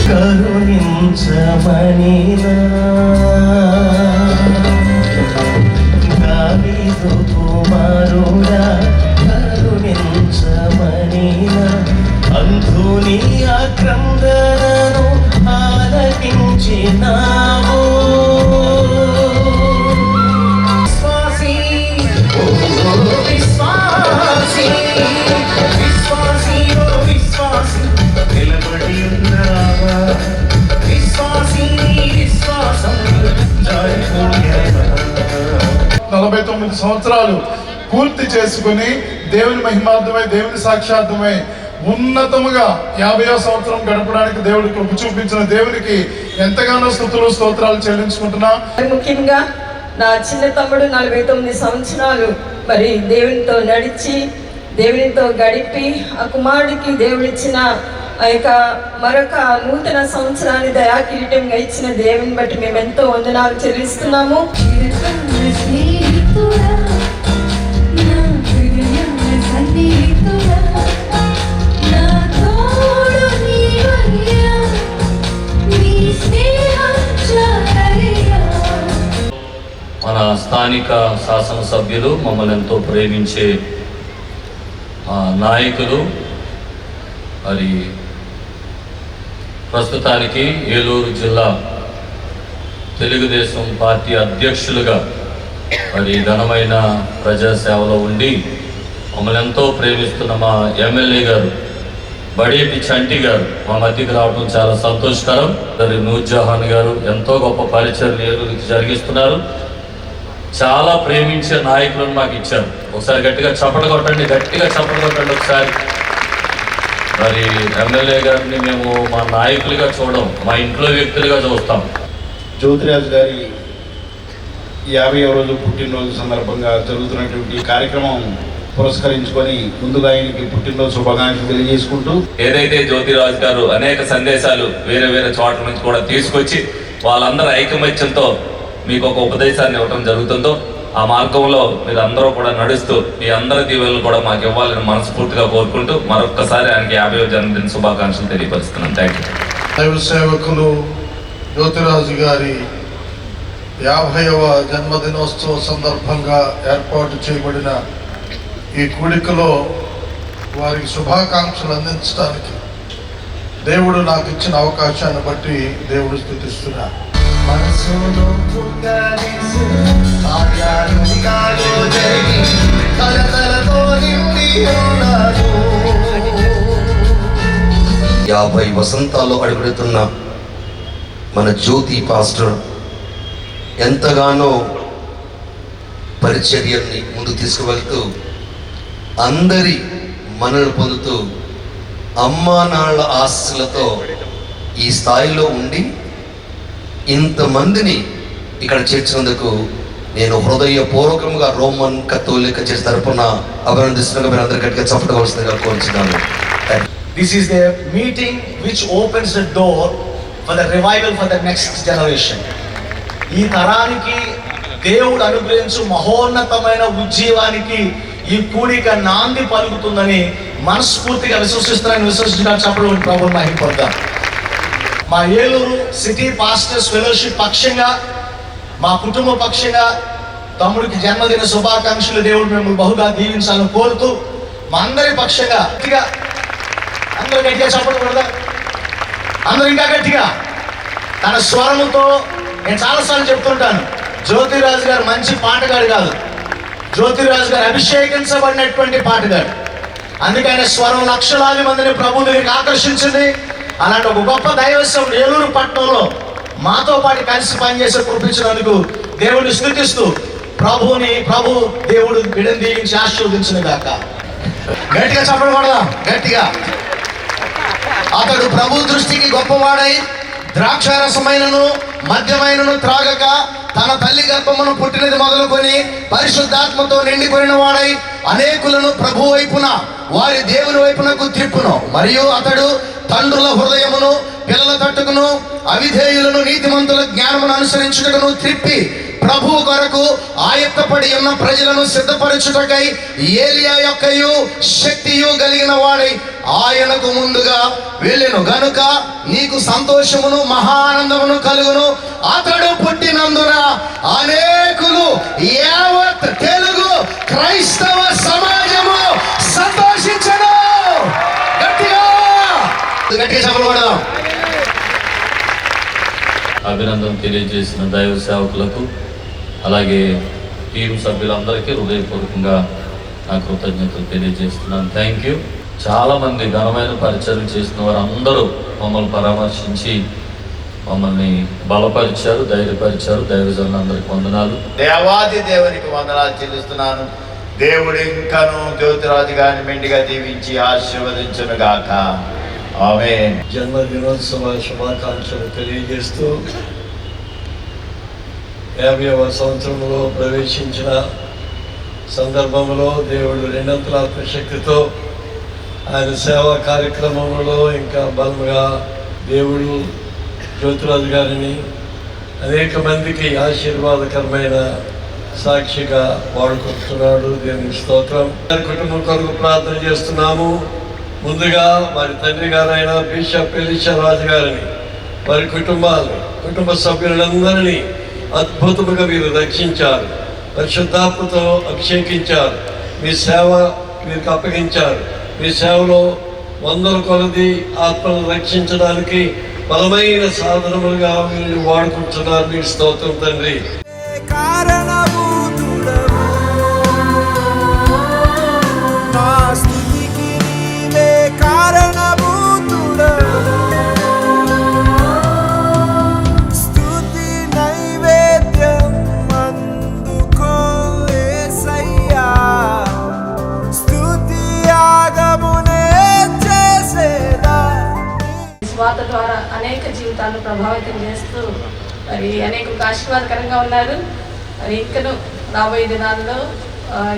కరుణించమనినా దావీదు కుమారుడా కరుణించమనినా అంధుని ఆక్రందనను ఆలకించినావు నలభై 49 సంవత్సరాలు పూర్తి చేసుకుని దేవుని మహిమార్థమై దేవుని సాక్షార్థమై ఉన్నతముగా 50వ సంవత్సరం గడపడానికి దేవుడికి కృప చూపించిన దేవునికి ఎంతగానో స్తుతులు స్తోత్రాలు చెల్లించుకుంటున్నా. ముఖ్యంగా నా చిన్న తమ్ముడు 49 సంవత్సరాలు మరి దేవునితో నడిచి దేవునితో గడిపి ఆ కుమారుడికి దేవుడిచ్చిన ఆ యొక్క మరొక నూతన సంవత్సరాన్ని దయాకిరీటంగా ఇచ్చిన దేవుని బట్టి మేము ఎంతో వందనాలు చెల్లిస్తున్నాము. మన స్థానిక శాసనసభ్యులు, మమ్మల్ని ఎంతో ప్రేమించే నాయకులు, మరి ప్రస్తుతానికి ఏలూరు జిల్లా తెలుగుదేశం పార్టీ అధ్యక్షులుగా మరి ఘనమైన ప్రజాసేవలో ఉండి మమ్మల్ని ఎంతో ప్రేమిస్తున్న మా ఎమ్మెల్యే గారు బడేటి చంటి గారు మా మధ్యకి రావడం చాలా సంతోషకరం. మరి నూర్జహాన్ గారు ఎంతో గొప్ప పరిచయం ఏలూరుకి జరిగిస్తున్నారు. చాలా ప్రేమించే నాయకులను మాకు ఇచ్చారు. ఒకసారి గట్టిగా చప్పట్లు కొట్టండి, గట్టిగా చప్పట్లు కొట్టండి ఒకసారి. మరి ఎమ్మెల్యే గారిని మేము మా నాయకులుగా చూడం, మా ఇంట్లో వ్యక్తులుగా చూస్తాం. జ్యోతిరాజు గారి 50వ రోజు పుట్టినరోజు సందర్భంగా జరుగుతున్నటువంటి కార్యక్రమం పురస్కరించుకొని ముందుగా ఆయనకి పుట్టినరోజు శుభాకాంక్షలు తెలియజేసుకుంటూ, ఏదైతే జ్యోతిరాజు గారు అనేక సందేశాలు వేరే వేరే చోట్ల నుంచి కూడా తీసుకొచ్చి వాళ్ళందరూ ఐకమత్యంతో మీకు ఒక ఉపదేశాన్ని ఇవ్వడం జరుగుతుందో ఆ మార్గంలో మీరు అందరూ కూడా నడుస్తూ మీ అందరి దీవెనలు కూడా మాకు ఇవ్వాలని మనస్ఫూర్తిగా కోరుకుంటూ మరొక్కసారి ఆయనకి 50వ జన్మదిన శుభాకాంక్షలు తెలియపరుస్తున్నాను. Thank you. దైవ సేవకులు జ్యోతిరాజు గారి 50వ జన్మదినోత్సవ సందర్భంగా ఏర్పాటు చేయబడిన ఈ కూడికలో వారికి శుభాకాంక్షలు అందించడానికి దేవుడు నాకు ఇచ్చిన అవకాశాన్ని బట్టి దేవుడు స్తుతిస్తున్నా. మనసులో పుంగలిసు కార్యాలుగాలో జరిగి కలకలతో నిండి ఉన్నాను. 50 వసంతాల్లో అడుగుతున్న మన జ్యోతి పాస్టర్ ఎంతగానో పరిచర్యల్ని ముందుకు తీసుకువెళ్తూ అందరి మనలు పొందుతూ అమ్మా నాళ్ళ ఆశలతో ఈ స్థాయిలో ఉండి ఇంతమందిని ఇక్కడ చేర్చినందుకు నేను హృదయపూర్వకంగా రోమన్ కథోలిక చర్చ్ తరపున అభినందిస్తున్నగా మీరు అందరి గట్టిగా చప్పటవలసిందిగా కోరుచున్నాను. This is the meeting which opens the door for the revival for the next generation. ఈ తరానికి దేవుడు అనుగ్రహించు మహోన్నతమైన ఉజ్జీవానికి ఈ కూడిక నాంది పలుకుతుందని మనస్ఫూర్తిగా విశ్వసించడానికి చెప్పడం ప్రభువుని మహిమపడతాం. మా ఏలూరు సిటీ పాస్టర్స్ ఫెలోషిప్ పక్షంగా మా కుటుంబ పక్షంగా తమ్ముడికి జన్మదిన శుభాకాంక్షలు దేవుడు మిమ్మల్ని బహుగా దీవించాలని కోరుతూ మా అందరి పక్షంగా గట్టిగా అందరూ గట్టిగా చెప్పకూడదా? అందరూ ఇంకా గట్టిగా తన స్వరముతో. నేను చాలాసార్లు చెప్తుంటాను, జ్యోతిరాజు గారు మంచి పాటగాడు కాదు, జ్యోతిరాజు గారు అభిషేకించబడినటువంటి పాటగాడు. అందుకని స్వరం లక్షలాది మందిని ప్రభు దగ్గరికి ఆకర్షించింది. అలాంటి ఒక గొప్ప దైవస్వం ఏలూరు పట్టణంలో మాతో పాటు కలిసి పనిచేసే కృపించినందుకు దేవుడిని స్తుతిస్తూ ప్రభు దేవుడు బిడ్డను దీవించి ఆశీర్వదించిన గాక. గట్టిగా చెప్పకూడదా? గట్టిగా. అతడు ప్రభు దృష్టికి గొప్పవాడై ద్రాక్షారసమైనను మద్యమైనను త్రాగక తన తల్లి గర్భమును పుట్టినది మొదలుకొని పరిశుద్ధాత్మతో నిండిపోయిన వాడై అనేకులను ప్రభు వైపున వారి దేవుని వైపునకు త్రిప్పును. మరియు అతడు తండ్రుల హృదయమును పిల్లల తట్టుకును అవిధేయులను నీతిమంతుల జ్ఞానమును అనుసరించుటకును త్రిప్పి ప్రభువు కొరకు ఆయత్తపడి ఉన్న ప్రజలను సిద్ధపరచుటకై ఏలియా యొక్కయు శక్తియు కలిగిన వాడై ఆయనకు ముందుగా వెళ్ళెను గనుక నీకు సంతోషమును మహానందమును కలుగును. అతడు పుట్టినందున అనేకులు యావత్ తెలుగు క్రైస్తవ సమాజము సంతోషించను. గట్టిగా చెప్పబడదాం. అభినందన తెలియజేసిన దైవ సేవకులకు అలాగే టీం సభ్యులందరికీ హృదయపూర్వకంగా నా కృతజ్ఞతలు తెలియజేస్తున్నాను. Thank you. చాలామంది ఘనమైన పరిచయం చేసిన వారు అందరూ మమ్మల్ని పరామర్శించి మమ్మల్ని బలపరిచారు, ధైర్యపరిచారు. దైవజనులందరికీ వందనాలు. దేవాది దేవునికి వందనాలు చెల్లిస్తున్నాను. దేవుడు ఇంకను జ్యోతిరాజు గారిని మెండిగా దీవించి ఆశీర్వదించును గాక. ఆమేన్. జన్మదినోత్సవ శుభాకాంక్షలు తెలియజేస్తూ 50వ సంవత్సరంలో ప్రవేశించిన సందర్భంలో దేవుడు రెండంతల ఆత్మశక్తితో ఆయన సేవా కార్యక్రమంలో ఇంకా బలంగా దేవుడు జ్యోతిరాజు గారిని అనేక మందికి ఆశీర్వాదకరమైన సాక్షిగా వాడుకుంటున్నాడు. దేవుని స్తోత్రం. కుటుంబం కొరకు ప్రార్థన చేస్తున్నాము. ముందుగా వారి తండ్రి గారైన బిషప్ ఎలీషా రాజు గారిని, వారి కుటుంబ సభ్యులందరినీ అద్భుతముగా మీరు రక్షించారు, పరిశుద్ధాత్మతో అభిషేకించారు, మీ సేవ మీకు అప్పగించారు. మీ సేవలో వందల కొలది ఆత్మను రక్షించడానికి బలమైన సాధనములుగా మీరు వాడుకుంటున్నారు. మీకు స్తోత్రం తండ్రి. స్వాత ద్వారా అనేక జీవితాలను ప్రభావితం చేస్తూ మరి అనేక ఆశీర్వాదకరంగా ఉన్నారు. మరి ఇంకను రాబోయే దినాల్లో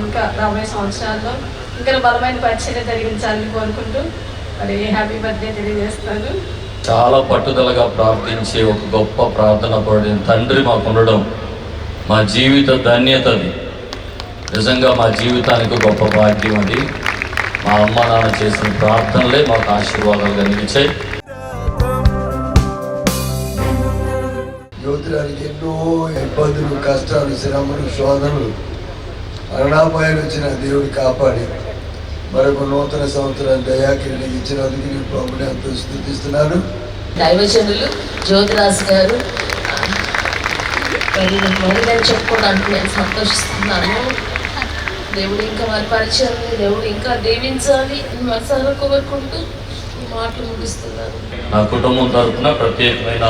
ఇంకా రాబోయే సంవత్సరాల్లో ఇంకా బలమైన పరిచర్య జరిగించాలని కోరుకుంటూ మరి హ్యాపీ బర్త్డే తెలియజేస్తాను. చాలా పట్టుదలగా ప్రార్థించే ఒక గొప్ప ప్రార్థన పడిన తండ్రి మాకు ఉండడం మా జీవిత ధన్యత. అది నిజంగా మా జీవితానికి గొప్ప భాగ్యం. అది మా అమ్మ నాన్న చేసిన ప్రార్థనలే మాకు ఆశీర్వాదాలు కలిగించాయి. జ్యోతిరాజుకి ఎన్నో ఇబ్బందులు, కష్టాలు, శ్రమలు, శోధనలు, మరణాపాయాలు వచ్చిన దేవుడు కాపాడి మరొక నూతన సంవత్సరం దయాకిరణి ఇచ్చినందుకు నేను ప్రభుని ఎంతో స్తుతిస్తున్నాను. దైవజనులు జ్యోతిరాజు గారు మరిదని చెప్పుకోవడానికి నేను సంతోషిస్తున్నాను. దేవుడు ఇంకా వారి పరిచయాన్ని దేవుడు ఇంకా దీవించాలి మనసారా కోరుకుంటూ మాటలు ముగిస్తున్నాను. నా కుటుంబం తరఫున ప్రత్యేకమైన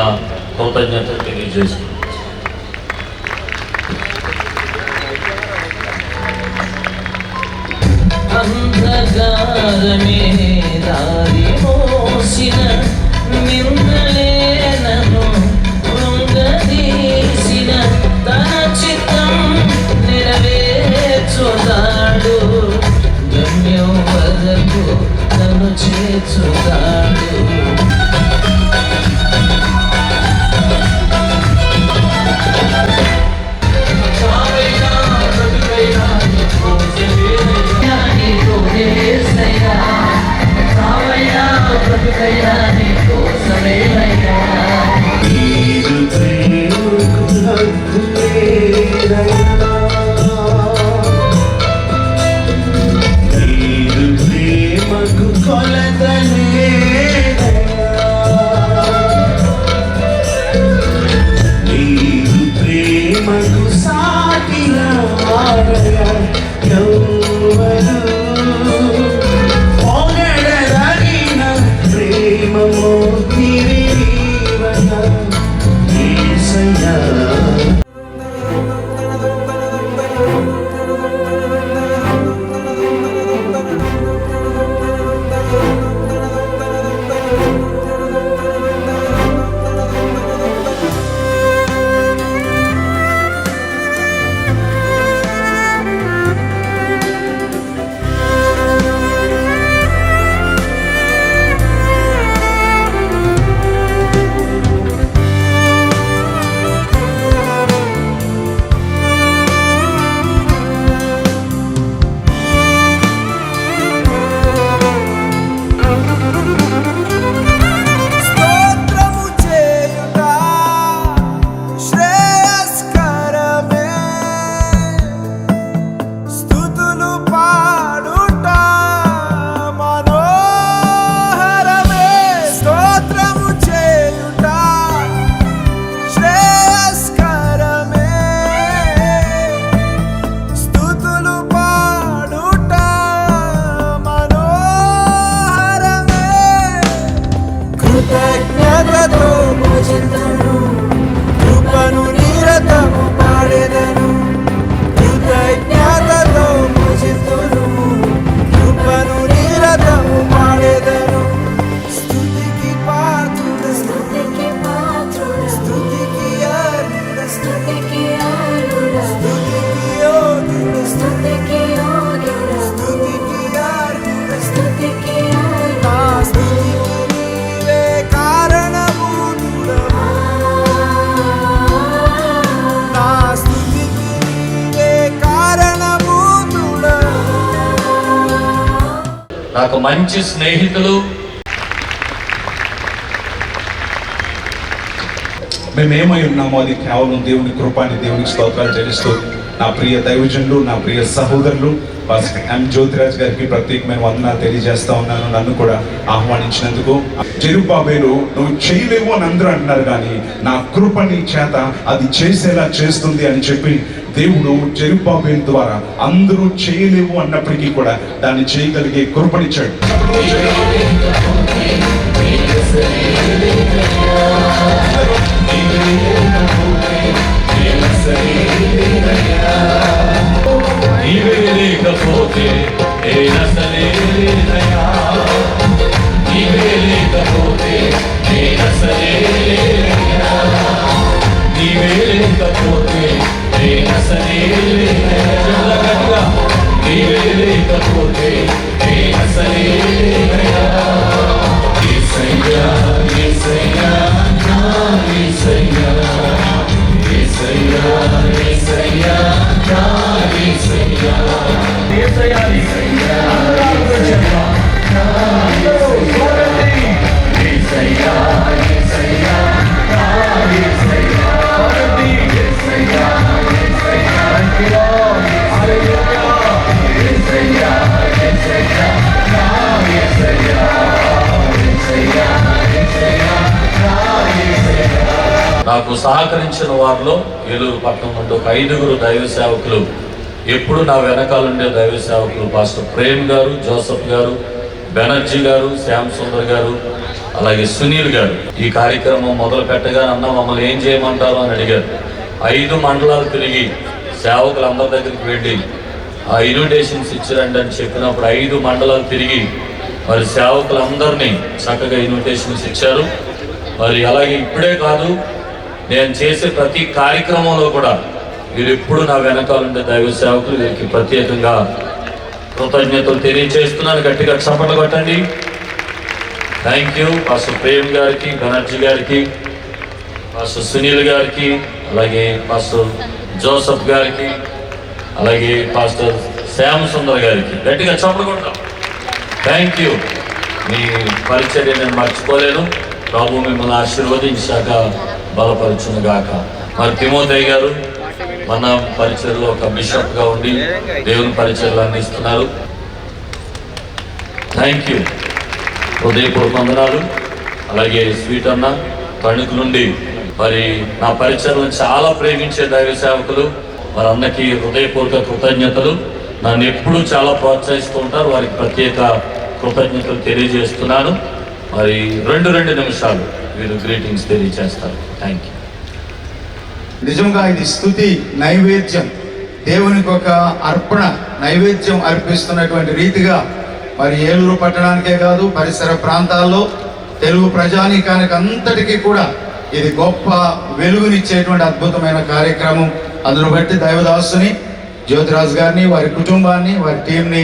కృతజ్ఞతలు తెలియజేస్తున్నాను. అంధకారమే దారి మోసిన నిందలేనను కృంగదీసిన తన చిత్తం నెరవేర్చుతాడు. గమ్యం వరకు నన్ను చేర్చుతాడు. ప్రేమకు కొలతలే పోషితును కృపను నిరతము పాడెదను కృతజ్ఞతతో పోషితును కృపను నిరతము పాడెదను స్తుతికి పాత్రుడు స్తుతికి అర్హుడు స్తుతికి యోగ్యుడు స్తుతికి అర్హుడు స్తుతికి నా స్తుతికి నీవే కారణభూతుడవు నా స్తుతికి నీవే కారణభూతుడవు నాకు మంచి స్నేహితులు, మేమేమై ఉన్నామో అది కేవలం దేవుని కృపాని దేవునికి స్తోత్రాలు చెల్లిస్తూ నా ప్రియ దైవజనులు, నా ప్రియ సహోదరులు పాస్టర్ ఎం జ్యోతిరాజ్ గారికి ప్రత్యేకమైన వందనాలు తెలియజేస్తా ఉన్నాను. నన్ను కూడా ఆహ్వానించినందుకు. జెరుబ్బాబెలు నువ్వు చేయలేవు అని అందరూ అంటున్నారు, కానీ నా కృపని చేత అది చేసేలా చేస్తుంది అని చెప్పి దేవుడు జెరుబ్బాబెలు ద్వారా అందరూ చేయలేవు అన్నప్పటికీ కూడా దాన్ని చేయగలిగే కృపనిచ్చాడు. నీవే లేకపోతే నేనసలే లేనయ్యా, నీవే లేకపోతే నేనసలే లేనయ్యా, నీవే లేకపోతే నేనసలే లేనయ్యా, నీవే లేకపోతే నేనసలే లేనయ్యా. యేసయ్యా యేసయ్యా నా యేసయ్యా యేసయ్యా యేసయ్యా నా యేసయ్యా యేసయ్యా యేసయ్యా యేసయ్యా నా యేసయ్యా యేసయ్యా నా యేసయ్యా యేసయ్యా యేసయ్యా యేసయ్యా యేసయ్యా నా యేసయ్యా నాకు సహకరించిన వారిలో ఏలూరు పట్టణం నుండి ఒక 5గురు దైవ సేవకులు, ఎప్పుడు నా వెనకాలండే దైవ సేవకులు పాస్టర్ ప్రేమ్ గారు, జోసఫ్ గారు, బెనర్జీ గారు, శ్యామ్ సుందర్ గారు, అలాగే సునీల్ గారు. ఈ కార్యక్రమం మొదలు పెట్టగా అన్న మమ్మల్ని ఏం చేయమంటారు అని అడిగారు. 5 మండలాలు తిరిగి సేవకులందరి దగ్గరికి వెళ్ళి ఆ ఇన్విటేషన్స్ ఇచ్చారండి అని చెప్పినప్పుడు 5 మండలాలు తిరిగి మరి సేవకులందరినీ చక్కగా ఇన్విటేషన్స్ ఇచ్చారు. మరి అలాగే ఇప్పుడే కాదు, నేను చేసే ప్రతి కార్యక్రమంలో కూడా వీరు ఎప్పుడు నా వెనకాలంటే దైవ సేవకులు, వీరికి ప్రత్యేకంగా కృతజ్ఞతలు తెలియజేస్తున్నాను. గట్టిగా చప్పట్లు కొట్టండి. థ్యాంక్ యూ పాస్టర్ ప్రేమ్ గారికి, బెనర్జీ గారికి, పాస్టర్ సునీల్ గారికి, అలాగే పాస్టర్ జోసఫ్ గారికి, అలాగే పాస్టర్ శ్యామ్ సుందర్ గారికి గట్టిగా చప్పట్లు కొడతాం. Thank you. మీ పరిచర్య నేను మర్చిపోలేను. ప్రభు మిమ్మల్ని ఆశీర్వదించాక బలపరచును గాక. మరి తిమోతయ్య గారు మన పరిచర్లో ఒక బిషప్గా ఉండి దేవుని పరిచర్లు అందిస్తున్నారు. Thank you. హృదయపూర్వక వందనాలు. అలాగే స్వీట్ అన్న తణుకు నుండి మరి నా పరిచర్లను చాలా ప్రేమించే దైవ సేవకులు, మరి అన్నకి హృదయపూర్వక కృతజ్ఞతలు. నన్ను ఎప్పుడూ చాలా ప్రోత్సహిస్తూ ఉంటారు, వారికి ప్రత్యేక కృతజ్ఞతలు తెలియజేస్తున్నాను. మరి 2 నిమిషాలు వీరు గ్రీటింగ్స్ తెలియజేస్తారు. Thank you. నిజంగా ఇది స్తుతి నైవేద్యం, దేవునికి ఒక అర్పణ నైవేద్యం అర్పిస్తున్నటువంటి రీతిగా మరి ఏలూరు పట్టణానికే కాదు పరిసర ప్రాంతాల్లో తెలుగు ప్రజానీకానికి అంతటికీ కూడా ఇది గొప్ప వెలుగునిచ్చేటువంటి అద్భుతమైన కార్యక్రమం. అందును బట్టి దైవదాసుని జ్యోతిరాజు గారిని, వారి కుటుంబాన్ని, వారి టీంని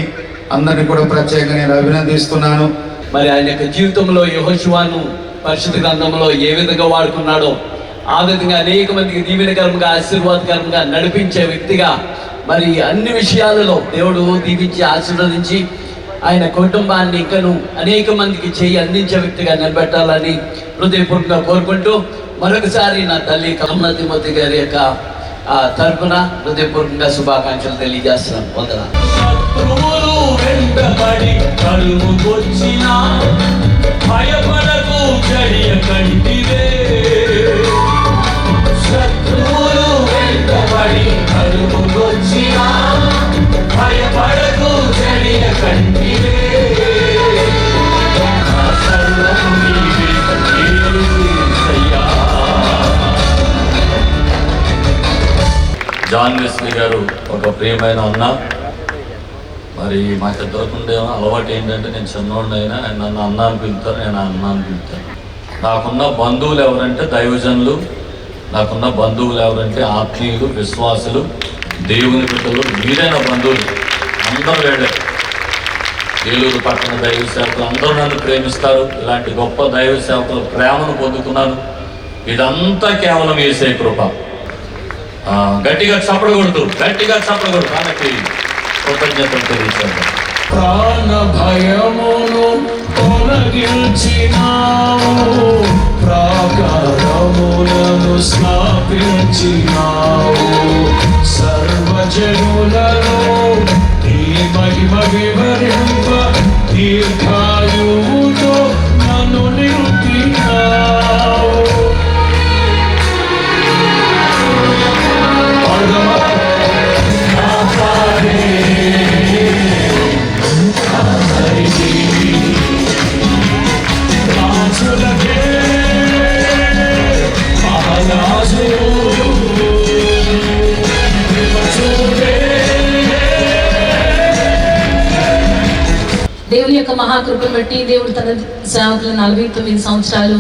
అందరినీ కూడా ప్రత్యేకంగా నేను అభినందిస్తున్నాను. మరి ఆయన యొక్క జీవితంలో యెహోషువను పరిశుద్ధ గ్రంథంలో ఏ విధంగా వాడుకున్నాడో ఆ విధంగా అనేక మందికి దీవెనకరంగా ఆశీర్వాదకరంగా నడిపించే వ్యక్తిగా మరి అన్ని విషయాలలో దేవుడు దీవించి ఆశీర్వదించి ఆయన కుటుంబాన్ని ఇంకను అనేక మందికి చేయి అందించే వ్యక్తిగా నిలబెట్టాలని హృదయపూర్వకంగా కోరుకుంటూ మరొకసారి నా తల్లి కమలతిమతి గారి యొక్క తరపున హృదయపూర్వకంగా శుభాకాంక్షలు తెలియజేస్తున్నాను. వందనాలు. శత్రువులు వెంటబడి కరువుకొచ్చినా భయపడకు జడియకంటివే. శత్రువులు వెంటబడి కరువుకొచ్చినా భయపడకు జడియకంటివే. నా సర్వము నీవే యేసయ్యా. జాన్ వెస్లీ గారు ఒక ప్రియమైన అన్న. మరి మాకిద్దరికి ఉండే అలవాటు ఏంటంటే, నేను చిన్నోడిని అయినా ఆయన నన్ను అన్న అని పిలుతారు, నేను అన్న అని పిలుతాను. నాకున్న బంధువులు ఎవరంటే దైవజనులు, నాకున్న బంధువులు ఎవరంటే ఆత్మీయులు, విశ్వాసులు, దేవుని బిడ్డలు. మీరే నా బంధువులు, అందరూ వేడే. ఏలూరు పట్టణ దైవ సేవకులు అందరూ నన్ను ప్రేమిస్తారు. ఇలాంటి గొప్ప దైవ సేవకుల ప్రేమను పొందుకున్నాను. ఇదంతా కేవలం యేసే కృప. గట్టిగా చప్పడకూడదు, గట్టిగా చప్పడకూడదు. మనకి కృతజ్ఞతలు తెలియచేద్దాం. ప్రాణ భయమును తొలగించినావు, ప్రాకారములను స్థాపించినావు, సర్వజనులలో నీ మహిమ వివరింప దీర్ఘాయువుతో నన్ను నింపినావు. దేవుని యొక్క మహాకృపను బట్టి దేవుడు తన సేవకులు 49 సంవత్సరాలు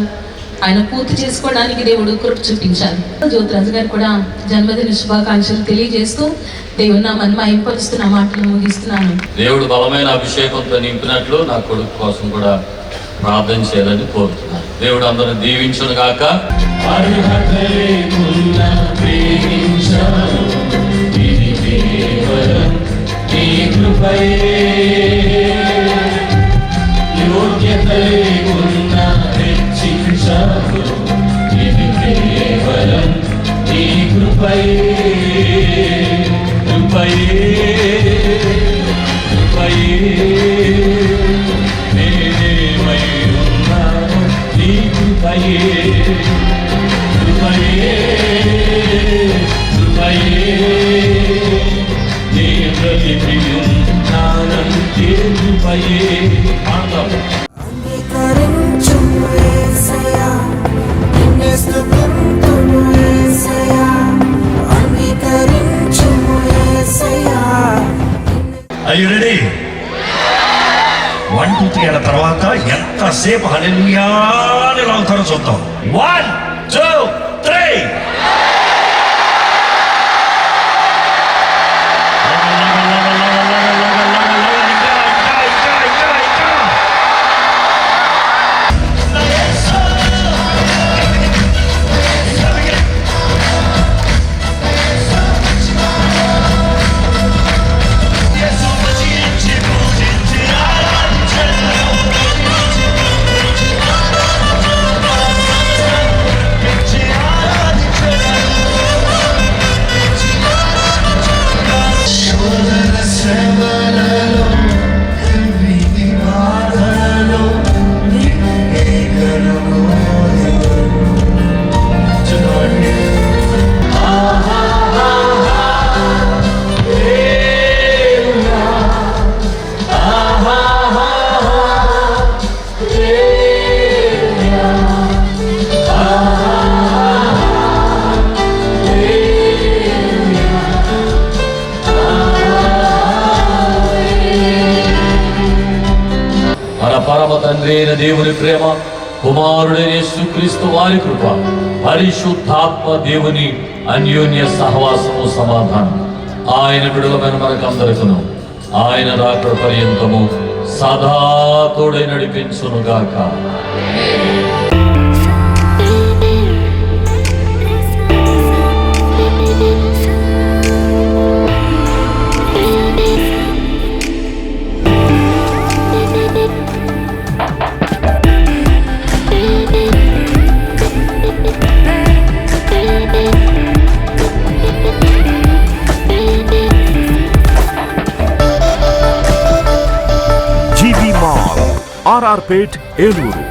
ఆయన పూర్తి చేసుకోవడానికి దేవుడు కృప చూపించారు. జ్యోతిరాజు గారు కూడా జన్మదిన శుభాకాంక్షలు తెలియజేస్తూ దేవుని నామాన్ని మహిమపరుస్తున్న మాటలు ముగిస్తున్నాను. దేవుడు బలమైన అభిషేకంతో నింపినట్లు నా కొడుకు కోసం కూడా ప్రార్థన చేయాలని కోరుతున్నాను. దేవుడు అందరిని దీవించును గాక. Are you ready? 1, 2, 3 అన్న తర్వాత ఎంతసేపు హల్లెలూయా అని లాగుతారో చూద్దాం. 1, 2, 3. తండ్రి అయిన దేవుని ప్రేమ, కుమారుడైన యేసుక్రీస్తు వారి కృప, పరిశుద్ధాత్మ దేవుని అన్యోన్య సహవాసము, సమాధానం ఆయన బిడ్డలమైన మనకందరికను ఆయన రాకడ పర్యంతము సదా తోడై నడిపించునుగాక. RR Pet, Eluru.